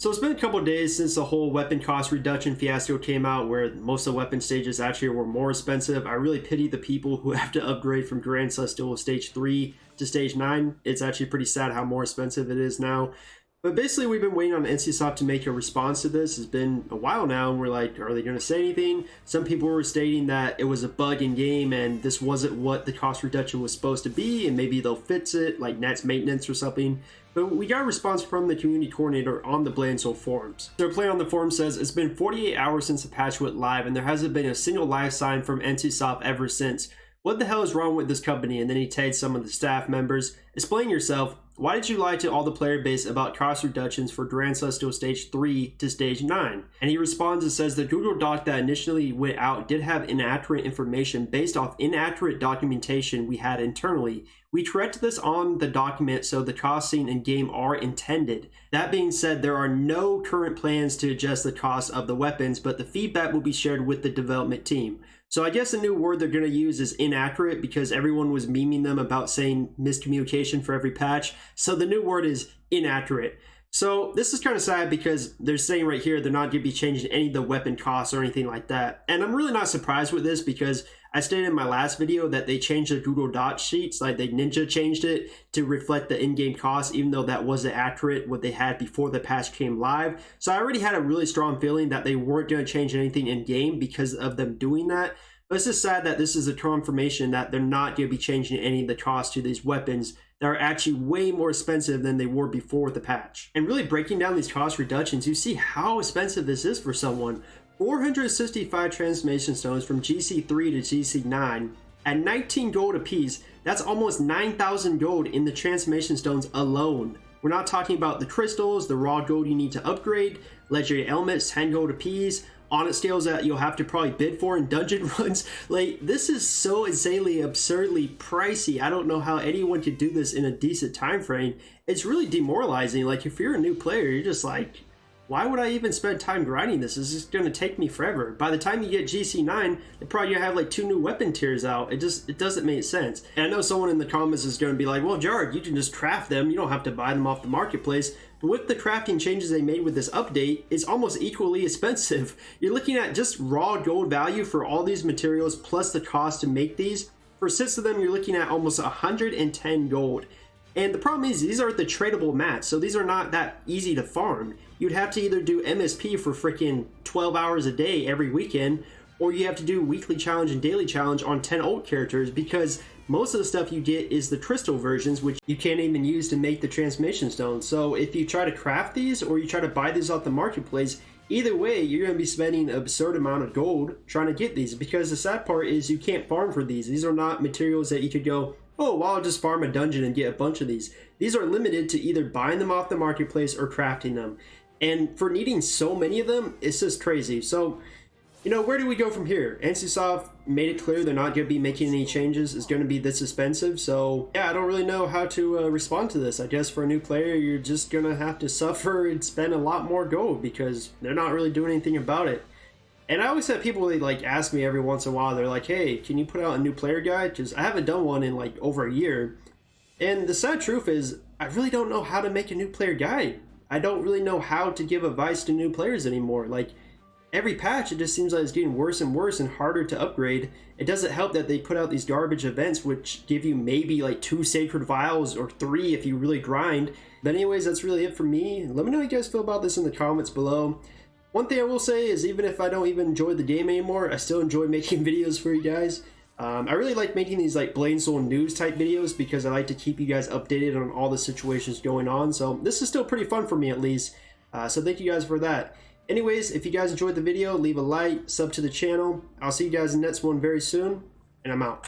So it's been a couple days since the whole weapon cost reduction fiasco came out, where most of the weapon stages actually were more expensive. I really pity the people who have to upgrade from Grand Celestial Stage 3 to Stage 9. It's actually pretty sad how more expensive it is now. But basically, we've been waiting on NCSoft to make a response to this. It's been a while now, and we're like, are they going to say anything? Some people were stating that it was a bug in game, and this wasn't what the cost reduction was supposed to be, and maybe they'll fix it, like Nets maintenance or something. But we got a response from the community coordinator on the Blade & Soul forums. Their play on the forum says, it's been 48 hours since the patch went live, and there hasn't been a single live sign from NCSoft ever since. What the hell is wrong with this company? And then he tagged some of the staff members. Explain yourself. Why did you lie to all the player base about cost reductions for Grand Celestial Stage 3 to Stage 9? And he responds and says the Google Doc that initially went out did have inaccurate information based off inaccurate documentation we had internally. We corrected this on the document so the costs seen in game are intended. That being said, there are no current plans to adjust the cost of the weapons, but the feedback will be shared with the development team. So I guess the new word they're going to use is inaccurate, because everyone was memeing them about saying miscommunication for every patch. So the new word is inaccurate. So this is kind of sad, because they're saying right here they're not going to be changing any of the weapon costs or anything like that. And I'm really not surprised with this, because I stated in my last video that they changed the Google Docs sheets, like they ninja changed it to reflect the in-game cost, even though that wasn't accurate what they had before the patch came live. So I already had a really strong feeling that they weren't going to change anything in-game because of them doing that. But it's just sad that this is a confirmation that they're not going to be changing any of the costs to these weapons that are actually way more expensive than they were before the patch. And really breaking down these cost reductions, you see how expensive this is for someone. 465 transformation stones from GC3 to GC9 at 19 gold apiece. That's almost 9,000 gold in the transformation stones alone. We're not talking about the crystals, the raw gold you need to upgrade, legendary elements, 10 gold apiece, on scales that you'll have to probably bid for in dungeon runs. Like, this is so insanely, absurdly pricey. I don't know how anyone could do this in a decent time frame. It's really demoralizing. Like, if you're a new player, you're just like, why would I even spend time grinding this? This is going to take me forever. By the time you get GC9, they're probably going to have like 2 new weapon tiers out. It doesn't make sense. And I know someone in the comments is going to be like, well, Jared, you can just craft them. You don't have to buy them off the marketplace. But with the crafting changes they made with this update, it's almost equally expensive. You're looking at just raw gold value for all these materials plus the cost to make these. For 6 of them, you're looking at almost 110 gold. And the problem is, these are the tradable mats, so these are not that easy to farm. You'd have to either do MSP for freaking 12 hours a day every weekend, or you have to do weekly challenge and daily challenge on 10 ult characters, because most of the stuff you get is the crystal versions, which you can't even use to make the transformation stones. So if you try to craft these, or you try to buy these off the marketplace, either way, you're going to be spending an absurd amount of gold trying to get these, because the sad part is you can't farm for these. These are not materials that you could go, oh, well, I'll just farm a dungeon and get a bunch of these. These are limited to either buying them off the marketplace or crafting them. And for needing so many of them, it's just crazy. So, you know, where do we go from here? NCSoft made it clear they're not going to be making any changes. It's going to be this expensive. So, yeah, I don't really know how to respond to this. I guess for a new player, you're just going to have to suffer and spend a lot more gold, because they're not really doing anything about it. And I always have people, they like ask me every once in a while, they're like, hey, can you put out a new player guide? Because I haven't done one in like over a year. And the sad truth is, I really don't know how to make a new player guide. I don't really know how to give advice to new players anymore. Like, every patch, it just seems like it's getting worse and worse and harder to upgrade. It doesn't help that they put out these garbage events which give you maybe like 2 sacred vials or 3 if you really grind. But anyways, that's really it for me. Let me know how you guys feel about this in the comments below. One thing I will say is, even if I don't even enjoy the game anymore, I still enjoy making videos for you guys. I really like making these like Blade & Soul news type videos, because I like to keep you guys updated on all the situations going on. So this is still pretty fun for me, at least. So thank you guys for that. Anyways, if you guys enjoyed the video, leave a like, sub to the channel. I'll see you guys in the next one very soon, and I'm out.